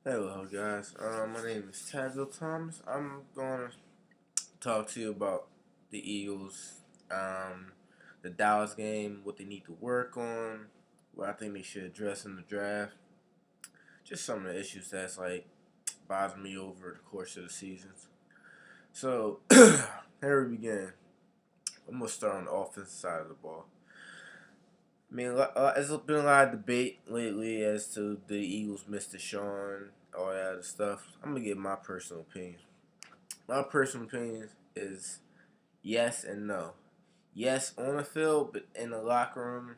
Hello, guys. My name is Tazil Thomas. I'm going to talk to you about the Eagles, the Dallas game, what they need to work on, what I think they should address in the draft. Just some of the issues that's bothering me over the course of the seasons. So here we begin. I'm gonna start on the offensive side of the ball. I mean, there's been a lot of debate lately as to the Eagles missed Deshaun, all that other stuff. I'm gonna give my personal opinion. My personal opinion is yes and no. Yes on the field, but in the locker room,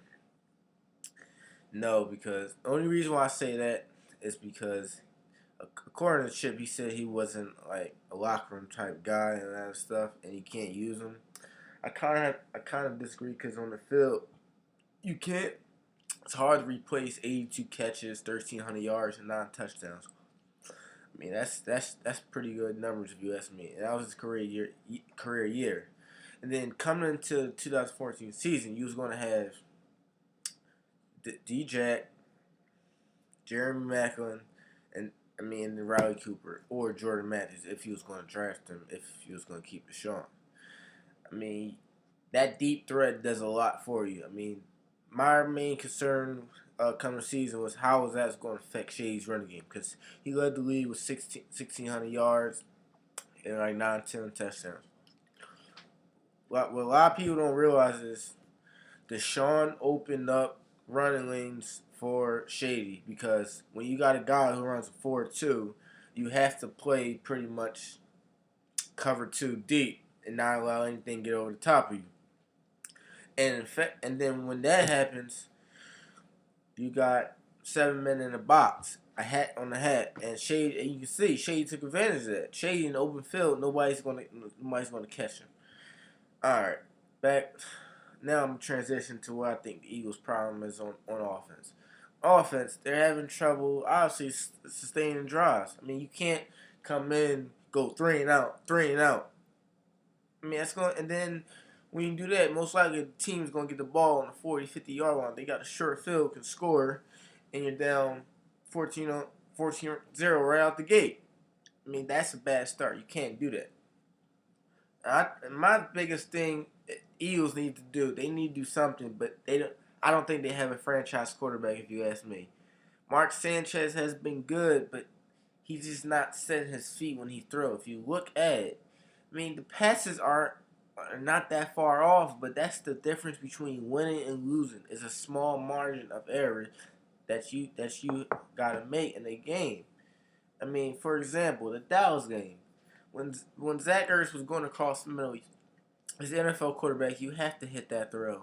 no. Because the only reason why I say that is because according to Chip, he said he wasn't like a locker room type guy and that stuff, and you can't use him. I kind of disagree because on the field, you can't. It's hard to replace 82 catches, 1,300 yards, and 9 touchdowns. I mean, that's pretty good numbers if you ask me. And that was his career year. And then coming into the 2014 season, you was going to have D-Jack, Jeremy Maclin, and Riley Cooper or Jordan Matthews if he was going to draft him, if he was going to keep Deshaun. I mean, that deep threat does a lot for you. I mean, my main concern coming season was how was that going to affect Shady's running game because he led the league with 1,600 yards and like 9, 10 touchdowns. What a lot of people don't realize is Deshaun opened up running lanes for Shady because when you got a guy who runs a 4-2, you have to play pretty much cover 2 deep and not allow anything to get over the top of you. And in fact, and then when that happens, you got 7 men in the box, a hat on the hat, and Shady. And you can see Shady took advantage of that. Shady in the open field, nobody's gonna catch him. All right, back now. I'm transitioning to what I think the Eagles' problem is on offense. Offense, they're having trouble obviously sustaining drives. I mean, you can't come in, go three and out, three and out. I mean, that's going, and then when you do that, most likely the team's going to get the ball on the 40, 50-yard line. They got a short field, can score, and you're down 14-0 right out the gate. I mean, that's a bad start. You can't do that. My biggest thing Eagles need to do, they need to do something, but they don't. I don't think they have a franchise quarterback. If you ask me, Mark Sanchez has been good, but he's just not setting his feet when he throws. If you look at it, I mean, the passes are not that far off, but that's the difference between winning and losing. It's a small margin of error that you gotta make in a game. I mean, for example, the Dallas game, when Zach Ertz was going across the middle, as an NFL quarterback, you have to hit that throw.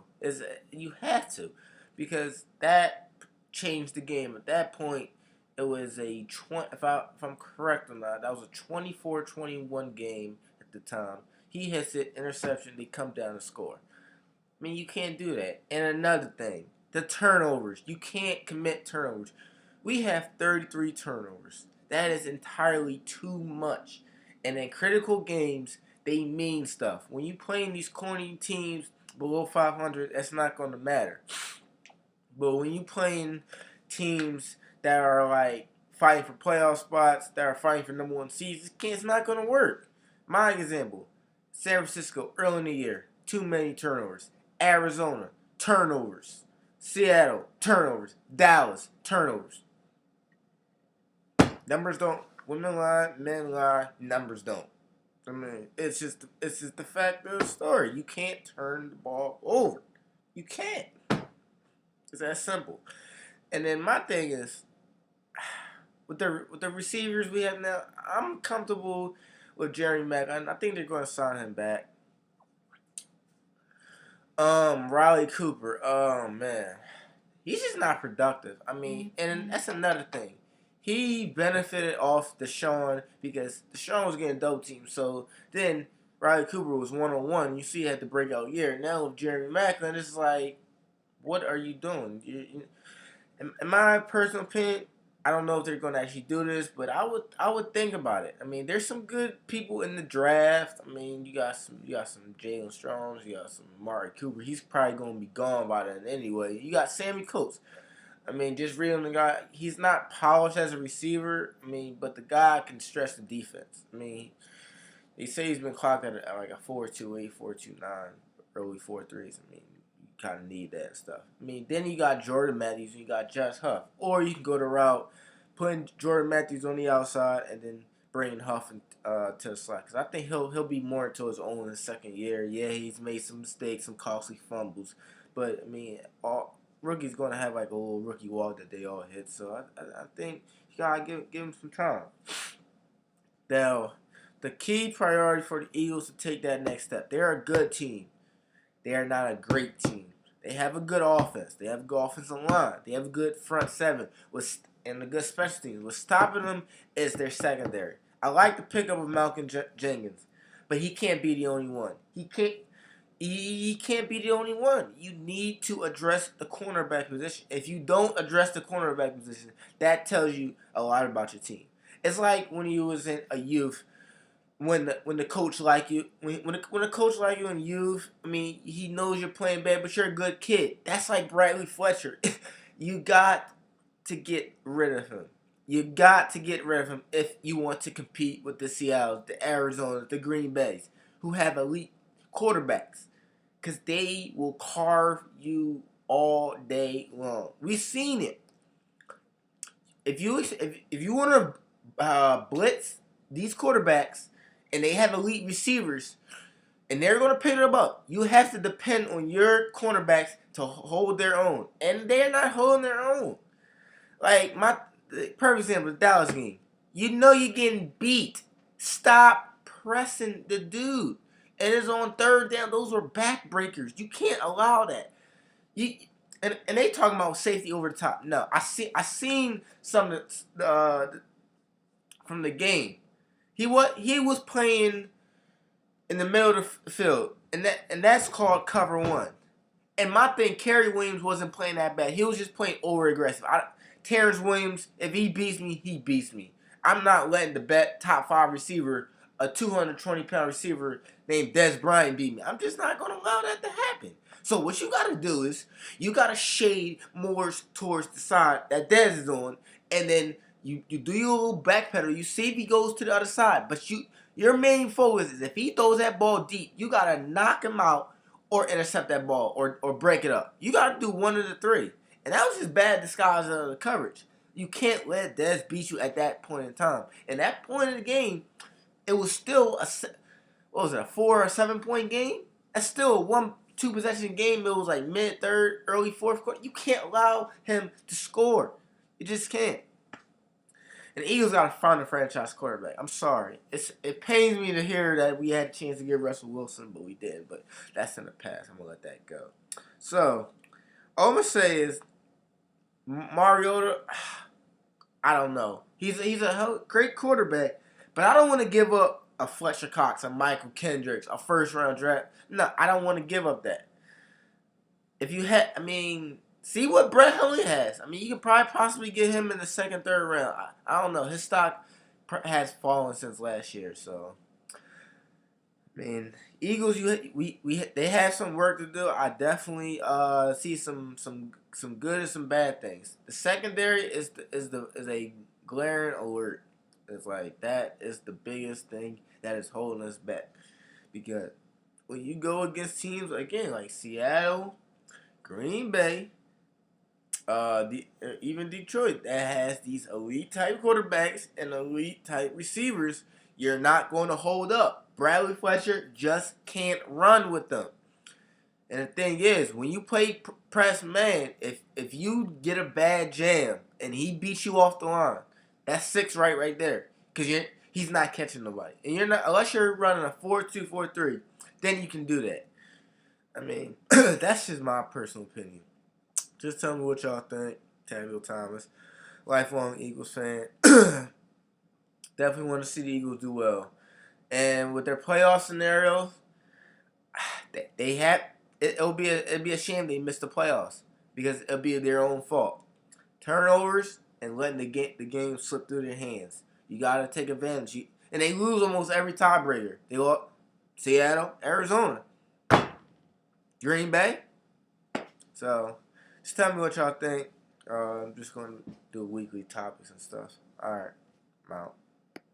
You have to, because that changed the game. At that point, it was a 20. If I'm correct or not, that was a 24-21 game at the time. He hits it, interception. They come down and score. I mean, you can't do that. And another thing, the turnovers. You can't commit turnovers. We have 33 turnovers. That is entirely too much. And in critical games, they mean stuff. When you playing these corny teams below 500, that's not going to matter. But when you playing teams that are like fighting for playoff spots, that are fighting for number 1 seeds, it's not going to work. My example, San Francisco early in the year, too many turnovers. Arizona, turnovers. Seattle, turnovers. Dallas, turnovers. Numbers don't. Women lie, men lie. Numbers don't. I mean, it's just the fact of the story. You can't turn the ball over. You can't. It's that simple. And then my thing is, with the receivers we have now, I'm comfortable with Jerry Mack. I think they're going to sign him back. Riley Cooper. Oh man, he's just not productive. I mean, and that's another thing. He benefited off Deshaun because Deshaun was getting double teamed. So then Riley Cooper was 1-on-1. You see, he had the breakout year. Now with Jeremy Maclin, it's like, what are you doing? In my personal opinion, I don't know if they're going to actually do this, but I would think about it. I mean, there's some good people in the draft. I mean, you got some Jalen Stroms, you got some Amari Cooper. He's probably going to be gone by then anyway. You got Sammy Coates. I mean, just reading the guy, he's not polished as a receiver. I mean, but the guy can stretch the defense. I mean, they say he's been clocked at like a 4.28, 4.29, early 4.3s. I mean, you kind of need that stuff. I mean, then you got Jordan Matthews and you got Josh Huff. Or you can go the route, putting Jordan Matthews on the outside and then bringing Huff to the slot. Because I think he'll be more into his own in his second year. Yeah, he's made some mistakes, some costly fumbles. But, I mean, rookies going to have like a little rookie walk that they all hit. So I think you got to give him some time. Now, the key priority for the Eagles to take that next step. They're a good team. They are not a great team. They have a good offense. They have a good offensive line. They have a good front seven and a good special teams. What's stopping them is their secondary. I like the pickup of Malcolm Jenkins, but he can't be the only one. He can't be the only one. You need to address the cornerback position. If you don't address the cornerback position, that tells you a lot about your team. It's like when you was in a youth, when the coach like you, when a coach like you in youth, I mean, he knows you're playing bad, but you're a good kid. That's like Bradley Fletcher. You got to get rid of him. You got to get rid of him if you want to compete with the Seattle, the Arizona, the Green Bays, who have elite quarterbacks, because they will carve you all day long. We've seen it. If you want to blitz these quarterbacks and they have elite receivers and they're going to pick them up, you have to depend on your cornerbacks to hold their own, and they're not holding their own. Like the perfect example, the Dallas game. You know you're getting beat. Stop pressing the dude. And it's on third down. Those were backbreakers. You can't allow that. And they talking about safety over the top. No, I seen some of from the game. He was playing in the middle of the field, and that's called cover one. And my thing, Kerry Williams wasn't playing that bad. He was just playing over aggressive. Terrence Williams, if he beats me, he beats me. I'm not letting the top 5 receiver, a 220-pound receiver named Dez Bryant, beat me. I'm just not going to allow that to happen. So what you got to do is you got to shade more towards the side that Dez is on, and then you do your little backpedal. You see if he goes to the other side. But your main focus is if he throws that ball deep, you got to knock him out or intercept that ball or break it up. You got to do one of the three. And that was just bad disguise of the coverage. You can't let Dez beat you at that point in time. And that point in the game, it was still a 4 or 7-point game? That's still a 1-2 possession game. It was like mid-third, early fourth quarter. You can't allow him to score. You just can't. And the Eagles got to find a franchise quarterback. I'm sorry. It pains me to hear that we had a chance to get Russell Wilson, but we didn't. But that's in the past. I'm going to let that go. So, all I'm going to say is, Mariota, I don't know. He's a great quarterback, but I don't want to give up a Fletcher Cox, a Michael Kendricks, a first-round draft. No, I don't want to give up that. If you had, see what Brett Hundley has. You could probably possibly get him in the second, third round. I don't know. His stock has fallen since last year, so. Eagles, they have some work to do. I definitely see some good and some bad things. The secondary is a glaring alert. It's like that is the biggest thing that is holding us back, because when you go against teams again like Seattle, Green Bay, even Detroit that has these elite type quarterbacks and elite type receivers, you're not going to hold up. Bradley Fletcher just can't run with them. And the thing is, when you play press man, if you get a bad jam and he beats you off the line, that's 6 right there. Because he's not catching nobody. And you're not, unless you're running a 4-2, 4-3, then you can do that. That's just my personal opinion. Just tell me what y'all think. Taviel Thomas, lifelong Eagles fan. Definitely want to see the Eagles do well. And with their playoff scenarios, it'll be a shame they missed the playoffs, because it'll be their own fault. Turnovers and letting the game slip through their hands. You gotta take advantage. And they lose almost every tiebreaker. They lost Seattle, Arizona, Green Bay. So just tell me what y'all think. I'm just going to do weekly topics and stuff. All right, I'm out.